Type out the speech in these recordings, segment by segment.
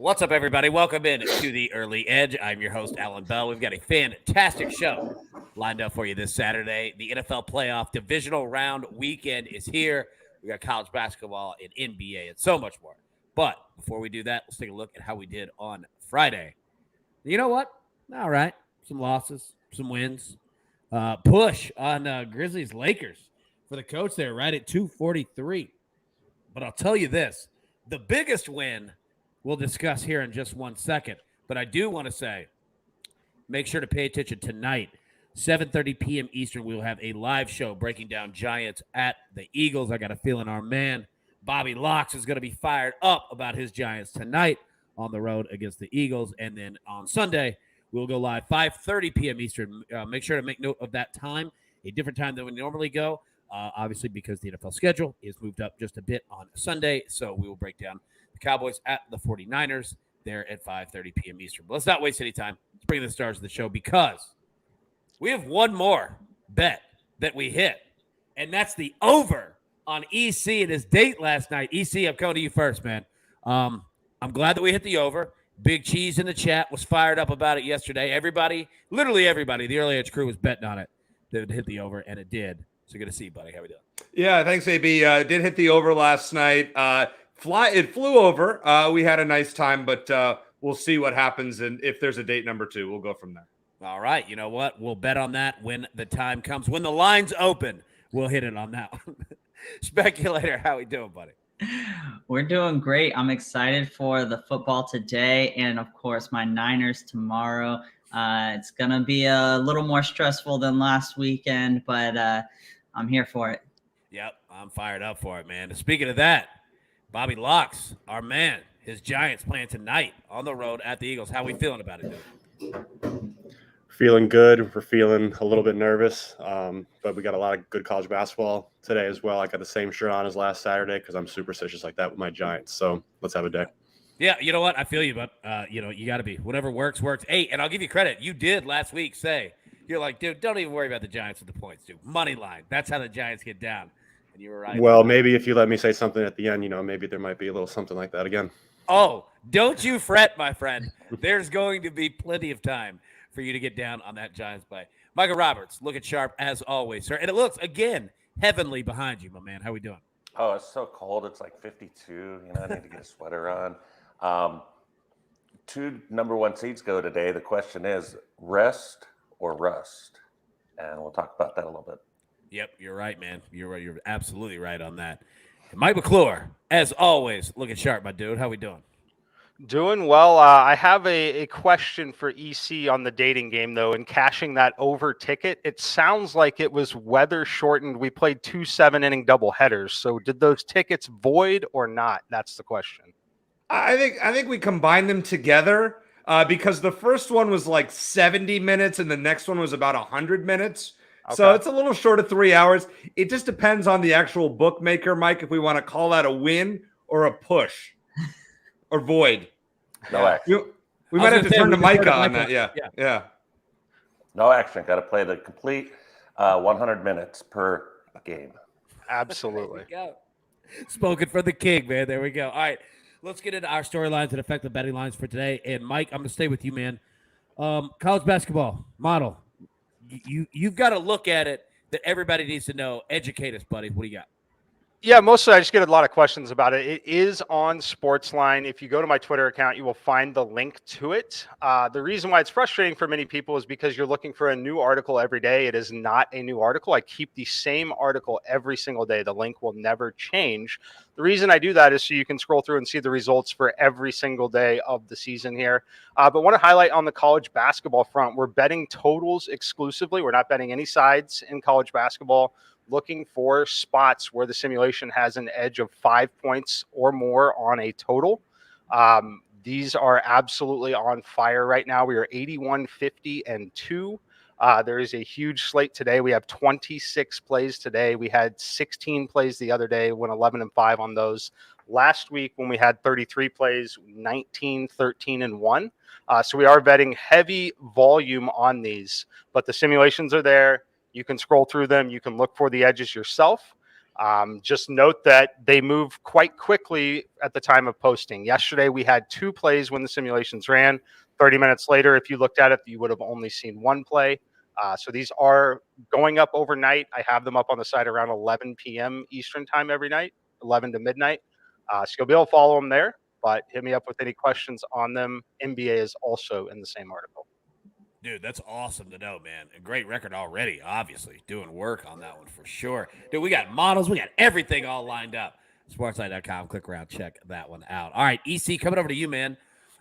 What's up, everybody? Welcome in to the Early Edge. I'm your host, Allan Bell. We've got a fantastic show lined up for you this Saturday. The NFL playoff divisional round weekend is here. We got college basketball and NBA and so much more. But before we do that, let's take a look at how we did on Friday. You know what? All right. Some losses, some wins. Push on Grizzlies Lakers for the coach there, right at 243. But I'll tell you this, the biggest win we'll discuss here in just 1 second. But I do want to say, make sure to pay attention tonight, 7:30 p.m. Eastern. We will have a live show breaking down Giants at the Eagles. I got a feeling our man, Bobby Locks, is going to be fired up about his Giants tonight on the road against the Eagles. And then on Sunday, we'll go live 5:30 p.m. Eastern. Make sure to make note of that time, a different time than we normally go, obviously because the NFL schedule is moved up just a bit on Sunday. So we will break down the Cowboys at the 49ers there at 5:30 p.m. Eastern. But let's not waste any time. Let's bring the stars of the show because we have one more bet that we hit, and that's the over on EC and his date last night. EC, I'm coming to you first, man. I'm glad that we hit the over. Big Cheese in the chat was fired up about it yesterday. Everybody, literally everybody, the Early Edge crew was betting on it. That it hit the over, and it did. So good to see you, buddy. How we doing? Yeah, thanks, AB. Did hit the over last night. It flew over. We had a nice time, but we'll see what happens. And if there's a date number 2, we'll go from there. All right. You know what? We'll bet on that when the time comes. When the lines open, we'll hit it on that one. Speculator, how we doing, buddy? We're doing great. I'm excited for the football today and, of course, my Niners tomorrow. It's going to be a little more stressful than last weekend, but I'm here for it. Yep, I'm fired up for it, man. Speaking of that, Bobby Locks, our man, his Giants playing tonight on the road at the Eagles. How we feeling about it, dude? Feeling good. We're feeling a little bit nervous, but we got a lot of good college basketball today as well. I got the same shirt on as last Saturday because I'm superstitious like that with my Giants. So let's have a day. Yeah, you know what? I feel you, but, you got to be. Whatever works, works. Hey, and I'll give you credit. You did last week say, you're like, dude, don't even worry about the Giants with the points, dude. Money line. That's how the Giants get down. And you were right. Well, maybe if you let me say something at the end, maybe there might be a little something like that again. Oh, don't you fret, my friend. There's going to be plenty of time for you to get down on that Giants play. Micah Roberts, looking sharp as always, sir. And it looks, again, heavenly behind you, my man. How we doing? Oh, it's so cold. It's like 52. I need to get a sweater on. 2 number 1 seeds go today. The question is rest or rust? And we'll talk about that a little bit. Yep, you're right, man. You're right. You're absolutely right on that. And Mike McClure, as always, looking sharp, my dude. How we doing? Doing well. I have a question for EC on the dating game, though, and cashing that over ticket. It sounds like it was weather shortened. We played 2 7-inning double headers. So did those tickets void or not? That's the question. I think we combined them together because the first one was like 70 minutes and the next one was about 100 minutes. Okay. So it's a little short of 3 hours. It just depends on the actual bookmaker, Mike, if we want to call that a win or a push. Or void. No action. We might have to turn to Micah on that. Yeah. No action. Got to play the complete 100 minutes per game. Absolutely. Spoken for the king, man. There we go. All right. Let's get into our storylines that affect the betting lines for today. And, Mike, I'm going to stay with you, man. College basketball model. You've got to look at it that everybody needs to know. Educate us, buddy. What do you got? Yeah, mostly I just get a lot of questions about it. It is on SportsLine. If you go to my Twitter account, you will find the link to it. The reason why it's frustrating for many people is because you're looking for a new article every day. It is not a new article. I keep the same article every single day. The link will never change. The reason I do that is so you can scroll through and see the results for every single day of the season here. But want to highlight on the college basketball front, we're betting totals exclusively. We're not betting any sides in college basketball. Looking for spots where the simulation has an edge of 5 points or more on a total. These are absolutely on fire right now. We are 81-50-2. There is a huge slate today. We have 26 plays today. We had 16 plays the other day, went 11-5 on those. Last week when we had 33 plays, 19, 13, and 1. So we are betting heavy volume on these, but the simulations are there. You can scroll through them. You can look for the edges yourself. Just note that they move quite quickly at the time of posting. Yesterday, we had 2 plays when the simulations ran. 30 minutes later, if you looked at it, you would have only seen 1 play. So these are going up overnight. I have them up on the site around 11 p.m. Eastern time every night, 11 to midnight. So you'll be able to follow them there, but hit me up with any questions on them. NBA is also in the same article. Dude, that's awesome to know, man. A great record already, obviously. Doing work on that one for sure. Dude, we got models. We got everything all lined up. SportsLine.com. Click around. Check that one out. All right, EC, coming over to you, man.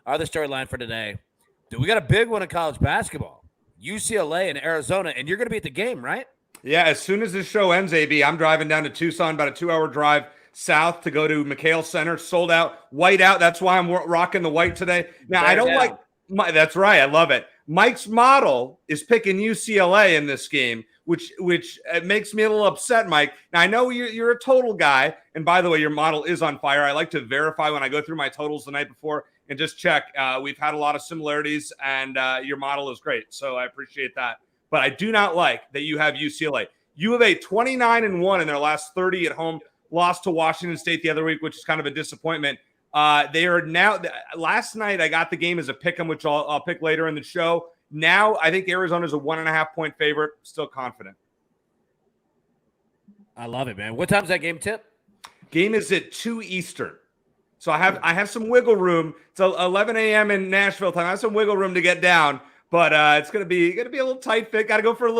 Our other storyline for today. Dude, we got a big one in college basketball. UCLA and Arizona, and you're going to be at the game, right? Yeah, as soon as this show ends, AB, I'm driving down to Tucson, about a 2-hour drive south to go to McHale Center. Sold out, white out. That's why I'm rocking the white today. Now, I don't like – that's right. I love it. Mike's model is picking UCLA in this game, which makes me a little upset, Mike. Now, I know you're a total guy, and by the way, your model is on fire. I like to verify when I go through my totals the night before and just check. We've had a lot of similarities, and your model is great, so I appreciate that. But I do not like that you have UCLA. U of A 29-1 in their last 30 at home, lost to Washington State the other week, which is kind of a disappointment. They are now. Last night I got the game as a pick 'em, which I'll pick later in the show. Now I think Arizona's a 1.5-point favorite. Still confident. I love it, man. What time's that game tip? Game is at 2 Eastern. So I have some wiggle room. It's 11 a.m. in Nashville time. I have some wiggle room to get down, but it's gonna be a little tight fit. Got to go for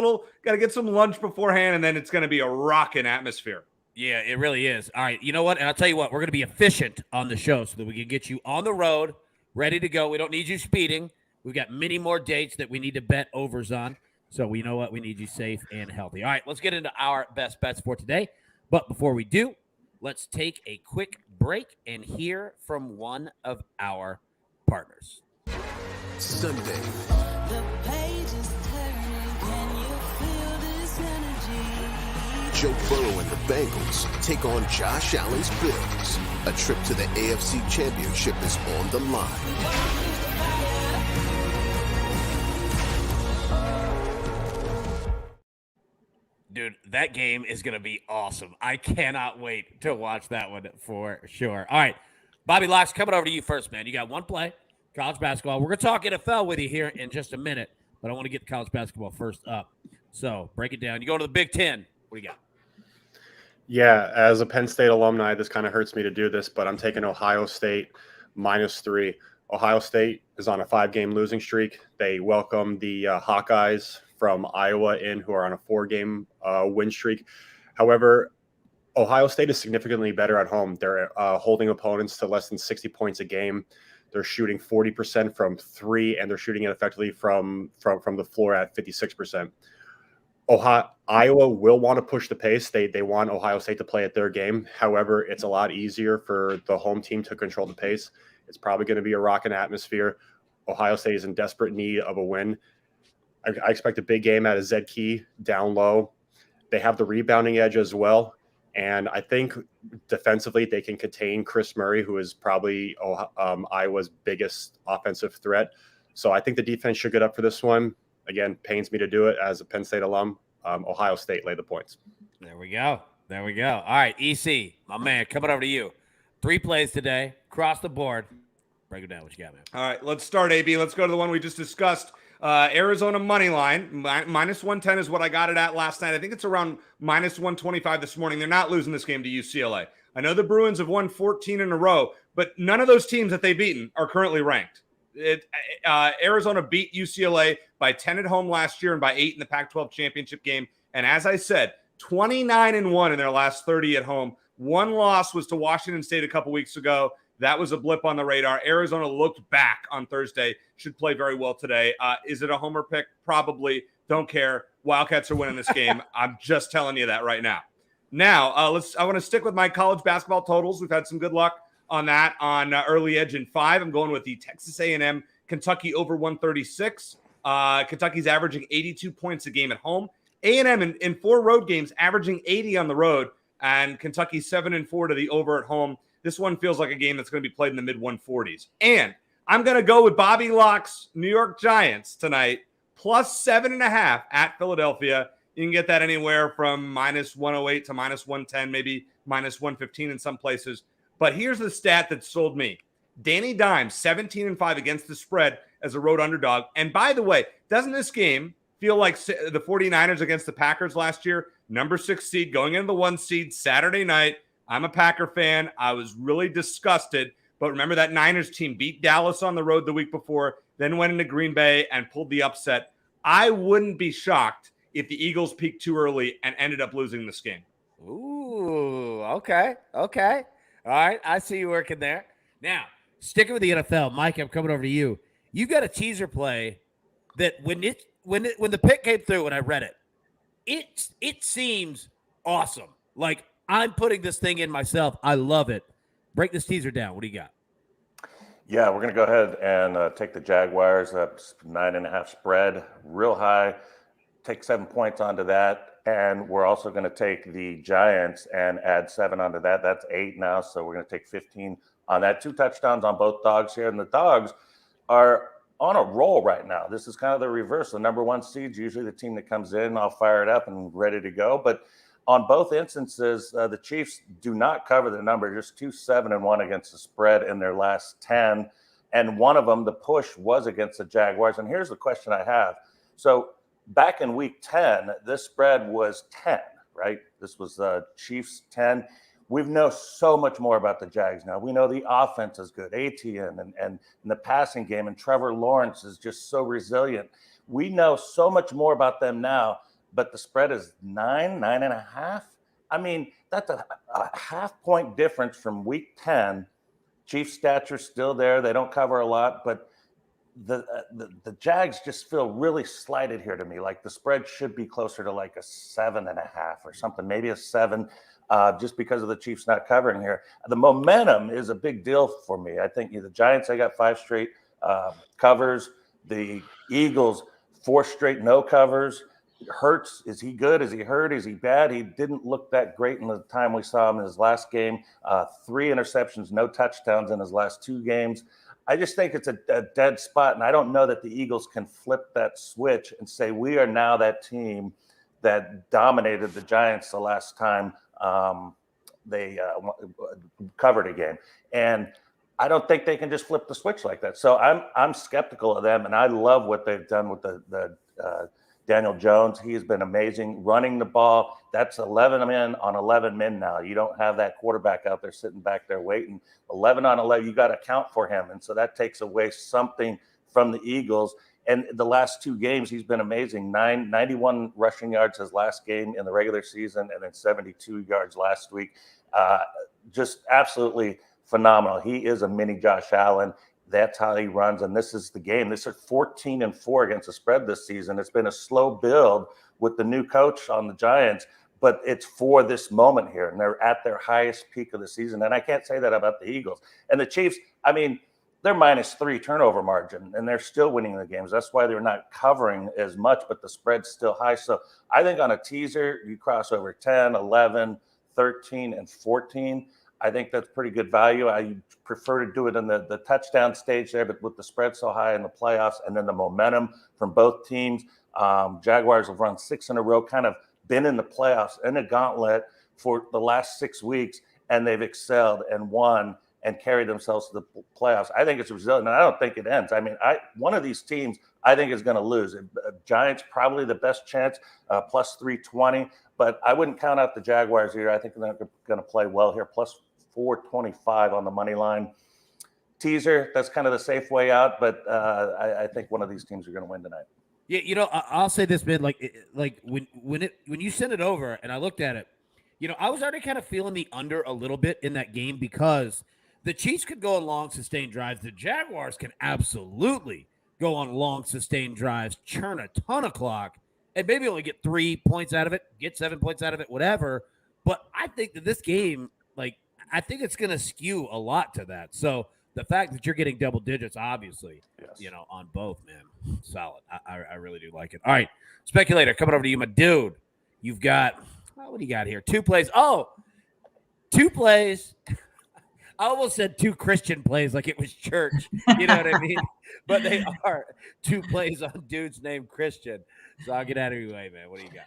got to get some lunch beforehand, and then it's gonna be a rocking atmosphere. Yeah, it really is. All right, you know what? And I'll tell you what, we're going to be efficient on the show so that we can get you on the road, ready to go. We don't need you speeding. We've got many more dates that we need to bet overs on. So we know what? We need you safe and healthy. All right, let's get into our best bets for today. But before we do, let's take a quick break and hear from one of our partners. Sunday. Joe Burrow and the Bengals take on Josh Allen's Bills. A trip to the AFC Championship is on the line. Dude, that game is going to be awesome. I cannot wait to watch that one for sure. All right, Bobby Locks, coming over to you first, man. You got one play, college basketball. We're going to talk NFL with you here in just a minute, but I want to get college basketball first up. So break it down. You go to the Big Ten. What do you got? Yeah, as a Penn State alumni, this kind of hurts me to do this, but I'm taking Ohio State -3. Ohio State is on a 5-game losing streak. They welcome the Hawkeyes from Iowa in, who are on a 4-game win streak. However, Ohio State is significantly better at home. They're holding opponents to less than 60 points a game. They're shooting 40% from 3, and they're shooting it effectively from the floor at 56%. Iowa will want to push the pace. They want Ohio State to play at their game. However, it's a lot easier for the home team to control the pace. It's probably going to be a rocking atmosphere. Ohio State is in desperate need of a win. I expect a big game out of Zed Key down low. They have the rebounding edge as well. And I think defensively they can contain Chris Murray, who is probably Iowa's biggest offensive threat. So I think the defense should get up for this one. Again, pains me to do it as a Penn State alum. Ohio State lay the points. There we go. All right, EC, my man, coming over to you. 3 plays today, across the board. Break it down. What you got, man? All right, let's start, AB. Let's go to the one we just discussed. Arizona money line, -110 is what I got it at last night. I think it's around -125 this morning. They're not losing this game to UCLA. I know the Bruins have won 14 in a row, but none of those teams that they've beaten are currently ranked. Arizona beat UCLA by 10 at home last year and by 8 in the Pac-12 championship game. And as I said, 29-1 in their last 30 at home. One loss was to Washington State a couple weeks ago. That was a blip on the radar. Arizona looked back on Thursday. Should play very well today. Is it a homer pick? Probably. Don't care. Wildcats are winning this game. I'm just telling you that right now. Now, I want to stick with my college basketball totals. We've had some good luck on that on early edge in 5. I'm going with the Texas A&M Kentucky over 136. Kentucky's averaging 82 points a game at home. A&M in 4 road games averaging 80 on the road, and Kentucky 7-4 to the over at home. This one feels like a game that's going to be played in the mid-140s. And I'm going to go with Bobby Locke's New York Giants tonight, +7.5 at Philadelphia. You can get that anywhere from minus 108 to minus 110, maybe minus 115 in some places. But here's the stat that sold me. Danny Dimes, 17-5 against the spread as a road underdog. And by the way, doesn't this game feel like the 49ers against the Packers last year? Number 6 seed going into the 1 seed Saturday night. I'm a Packer fan. I was really disgusted. But remember that Niners team beat Dallas on the road the week before, then went into Green Bay and pulled the upset. I wouldn't be shocked if the Eagles peaked too early and ended up losing this game. Ooh, okay. All right, I see you working there. Now, sticking with the NFL, Mike, I'm coming over to you. You got a teaser play that when the pick came through and I read it seems awesome. Like, I'm putting this thing in myself. I love it. Break this teaser down. What do you got? Yeah, we're going to go ahead and take the Jaguars up 9.5 spread, real high. Take 7 points onto that. And we're also going to take the Giants and add 7 onto that. That's 8 now. So we're going to take 15 on that. 2 touchdowns on both dogs here. And the dogs are on a roll right now. This is kind of the reverse. The number 1 seed's usually the team that comes in, all fired up and ready to go. But on both instances, the Chiefs do not cover the number, just 2-7-1 against the spread in their last 10. And one of them, the push, was against the Jaguars. And here's the question I have. So back in week 10, this spread was 10, right? This was Chiefs 10. We know so much more about the Jags now. We know the offense is good, ATN, and the passing game, and Trevor Lawrence is just so resilient. We know so much more about them now, but the spread is 9.5. I mean, that's a half-point difference from week 10. Chiefs' stature still there. They don't cover a lot, but the Jags just feel really slighted here to me. Like the spread should be closer to like a 7.5 or something, maybe a 7, just because of the Chiefs not covering here. The momentum is a big deal for me. I think the Giants, they got 5 straight covers. The Eagles, 4 straight no covers. Hurts, is he good? Is he hurt? Is he bad? He didn't look that great in the time we saw him in his last game. 3 interceptions, no touchdowns in his last 2 games. I just think it's a dead spot, and I don't know that the Eagles can flip that switch and say we are now that team that dominated the Giants the last time they covered a game. And I don't think they can just flip the switch like that. So I'm skeptical of them, and I love what they've done with the Daniel Jones. He has been amazing running the ball. That's 11 men on 11 men now. You don't have that quarterback out there sitting back there waiting. 11 on 11, you got to count for him. And so that takes away something from the Eagles. And the last 2 games, he's been amazing. 91 rushing yards his last game in the regular season, and then 72 yards last week. Just absolutely phenomenal. He is a mini Josh Allen. That's how he runs, and this is the game. This is 14-4 against the spread this season. It's been a slow build with the new coach on the Giants, but it's for this moment here, and they're at their highest peak of the season. And I can't say that about the Eagles. And the Chiefs, I mean, they're -3 turnover margin, and they're still winning the games. That's why they're not covering as much, but the spread's still high. So I think on a teaser, you cross over 10, 11, 13, and 14. I think that's pretty good value. I prefer to do it in the touchdown stage there, but with the spread so high in the playoffs and then the momentum from both teams, Jaguars have run 6 in a row, kind of been in the playoffs in a gauntlet for the last 6 weeks, and they've excelled and won and carried themselves to the playoffs. I think it's resilient, and I don't think it ends. I mean, one of these teams I think is going to lose. Giants probably the best chance, plus 320, but I wouldn't count out the Jaguars here. I think they're going to play well here, plus 425 on the money line. Teaser, that's kind of the safe way out, but I think one of these teams are going to win tonight. Yeah, you know, I'll say this, man. Like when you sent it over and I looked at it, you know, I was already kind of feeling the under a little bit in that game because the Chiefs could go on long sustained drives. The Jaguars can absolutely go on long sustained drives, churn a ton of clock, and maybe only get 3 points out of it, get 7 points out of it, whatever. But I think that this game, I think it's going to skew a lot to that. So the fact that you're getting double digits, obviously, Yes. you know, on both, man, solid. I really do like it. All right, speculator, coming over to you, my dude. You've got, what do you got here? 2 plays. Oh, 2 plays. I almost said 2 Christian plays like it was church. You know what I mean? But they are 2 plays on dudes named Christian. So I'll get out of your way, man. What do you got?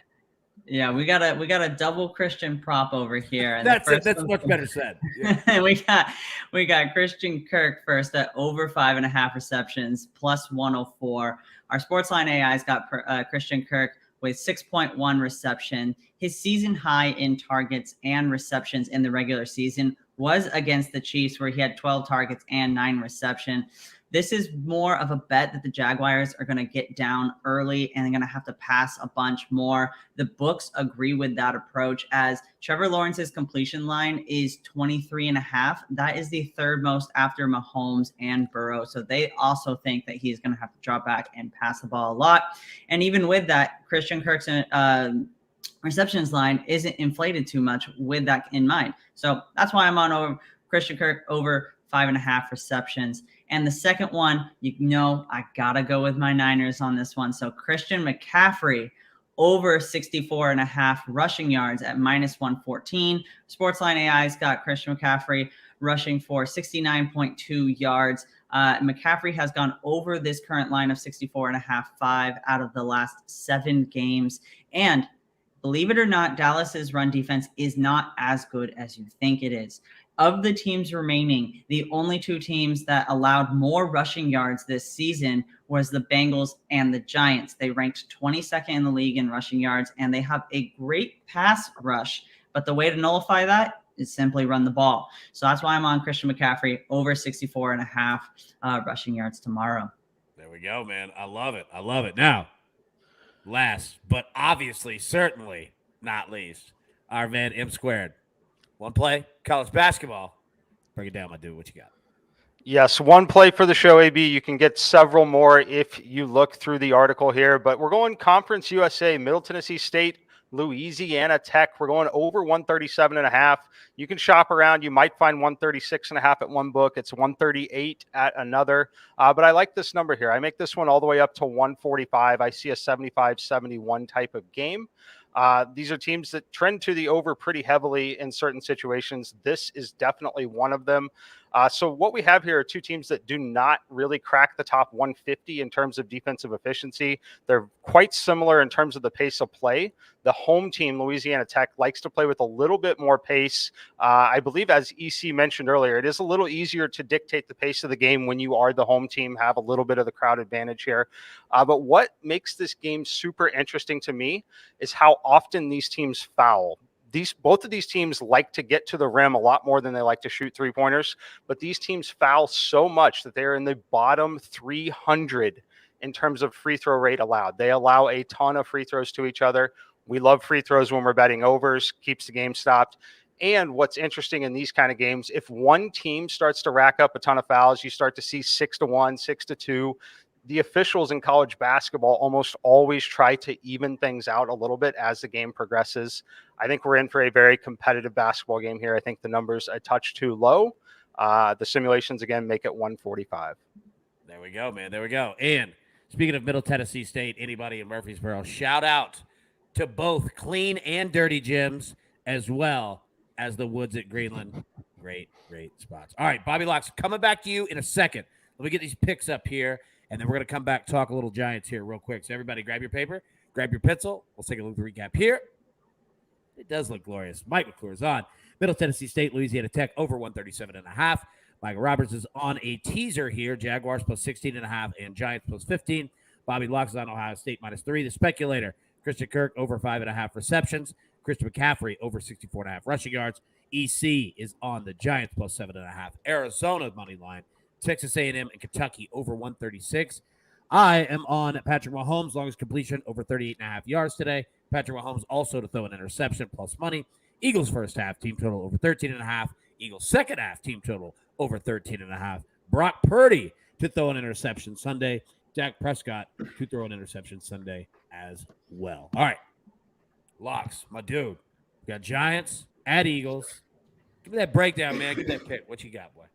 Yeah, we got a double Christian prop over here. And That's much better said. Yeah. we got Christian Kirk first at over 5.5 receptions plus 104. Our Sportsline AI's got Christian Kirk with 6.1 reception. His season high in targets and receptions in the regular season was against the Chiefs, where he had 12 targets and 9 reception. This is more of a bet that the Jaguars are going to get down early and they're going to have to pass a bunch more. The books agree with that approach, as Trevor Lawrence's completion line is 23.5. That is the third most after Mahomes and Burrow. So they also think that he's going to have to drop back and pass the ball a lot. And even with that, Christian Kirk's receptions line isn't inflated too much with that in mind. So that's why I'm on over Christian Kirk over 5.5 receptions. And the second one, I got to go with my Niners on this one. So Christian McCaffrey over 64.5 rushing yards at minus 114. Sportsline AI's got Christian McCaffrey rushing for 69.2 yards. McCaffrey has gone over this current line of 64.5 5 out of the last 7 games. And believe it or not, Dallas's run defense is not as good as you think it is. Of the teams remaining, the only 2 teams that allowed more rushing yards this season was the Bengals and the Giants. They ranked 22nd in the league in rushing yards, and they have a great pass rush. But the way to nullify that is simply run the ball. So that's why I'm on Christian McCaffrey over 64.5 rushing yards tomorrow. There we go, man. I love it. Now, last, but obviously, certainly not least, our man M Squared. One play, college basketball. Break it down, my dude. What you got? Yes, one play for the show, AB. You can get several more if you look through the article here. But we're going Conference USA, Middle Tennessee State, Louisiana Tech. We're going over 137.5. You can shop around. You might find 136.5 at one book. It's 138 at another. But I like this number here. I make this one all the way up to 145. I see a 75-71 type of game. These are teams that trend to the over pretty heavily in certain situations. This is definitely one of them. So what we have here are 2 teams that do not really crack the top 150 in terms of defensive efficiency. They're quite similar in terms of the pace of play. The home team, Louisiana Tech, likes to play with a little bit more pace. I believe, as EC mentioned earlier, it is a little easier to dictate the pace of the game when you are the home team, have a little bit of the crowd advantage here. But what makes this game super interesting to me is how often these teams foul. Both of these teams like to get to the rim a lot more than they like to shoot 3-pointers, but these teams foul so much that they're in the bottom 300 in terms of free throw rate allowed. They allow a ton of free throws to each other. We love free throws when we're betting overs, keeps the game stopped. And what's interesting in these kind of games, if one team starts to rack up a ton of fouls, you start to see 6-1, 6-2. The officials in college basketball almost always try to even things out a little bit as the game progresses. I think we're in for a very competitive basketball game here. I think the number's a touch too low. The simulations, again, make it 145. There we go, man. There we go. And speaking of Middle Tennessee State, anybody in Murfreesboro, shout out to both clean and dirty gyms, as well as the Woods at Greenland. Great spots. All right, Bobby Locks, coming back to you in a second. Let me get these picks up here, and then we're going to come back, talk a little Giants here real quick. So everybody grab your paper, grab your pencil. We'll take a look at the recap here. It does look glorious. Mike McClure is on. Middle Tennessee State, Louisiana Tech, over 137.5. Micah Roberts is on a teaser here. Jaguars plus 16.5 and Giants plus 15. Bobby Locks is on Ohio State -3. The speculator, Christian Kirk, over 5.5 receptions. Christian McCaffrey, over 64.5 rushing yards. EC is on the Giants plus 7.5. Arizona money line. Texas A&M and Kentucky over 136. I am on Patrick Mahomes, longest completion, over 38.5 yards today. Patrick Mahomes also to throw an interception, plus money. Eagles first half, team total over 13.5. Eagles second half, team total over 13.5. Brock Purdy to throw an interception Sunday. Dak Prescott to throw an interception Sunday as well. All right. Locks, my dude. We got Giants at Eagles. Give me that breakdown, man. Give me that pick. What you got, boy?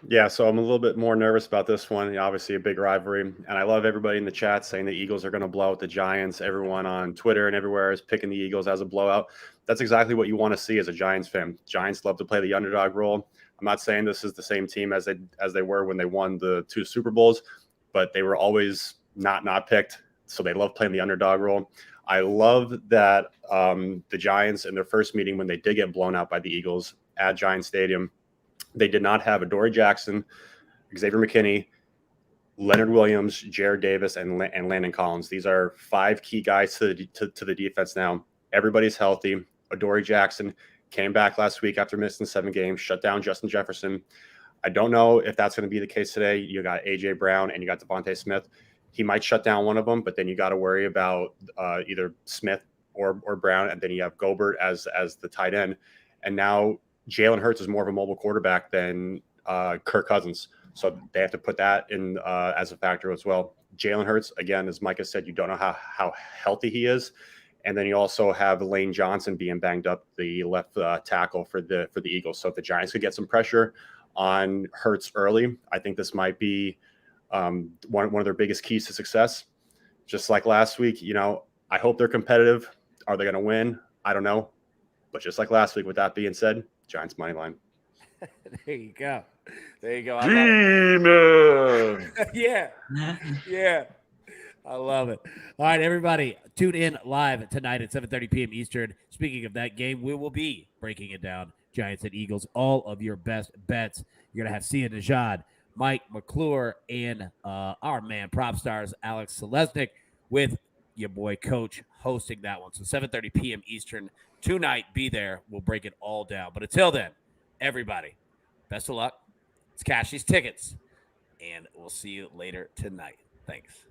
Yeah, so I'm a little bit more nervous about this one. Obviously, a big rivalry. And I love everybody in the chat saying the Eagles are going to blow out the Giants. Everyone on Twitter and everywhere is picking the Eagles as a blowout. That's exactly what you want to see as a Giants fan. Giants love to play the underdog role. I'm not saying this is the same team as they were when they won the 2 Super Bowls, but they were always not picked. So they love playing the underdog role. I love that the Giants in their first meeting, when they did get blown out by the Eagles at Giant Stadium, they did not have Adoree Jackson, Xavier McKinney, Leonard Williams, Jared Davis, and Landon Collins. These are 5 key guys to the defense now. Everybody's healthy. Adoree Jackson came back last week after missing 7 games, shut down Justin Jefferson. I don't know if that's going to be the case today. You got A.J. Brown and you got Devontae Smith. He might shut down one of them, but then you got to worry about either Smith or Brown, and then you have Gobert as the tight end. And now Jalen Hurts is more of a mobile quarterback than Kirk Cousins. So they have to put that in as a factor as well. Jalen Hurts, again, as Micah said, you don't know how healthy he is. And then you also have Lane Johnson being banged up, the left tackle for the Eagles. So if the Giants could get some pressure on Hurts early, I think this might be one of their biggest keys to success. Just like last week, I hope they're competitive. Are they going to win? I don't know. But just like last week, with that being said, Giants money line. There you go. Demon. Yeah. I love it. All right, everybody, tune in live tonight at 7:30 p.m. Eastern. Speaking of that game, we will be breaking it down. Giants and Eagles, all of your best bets. You're going to have Sia Najad, Mike McClure, and our man, prop stars, Alex Selesnik, with your boy Coach hosting that one. So 7:30 p.m. Eastern tonight. Be there. We'll break it all down. But until then, everybody, best of luck. Let's cash these tickets, and we'll see you later tonight. Thanks.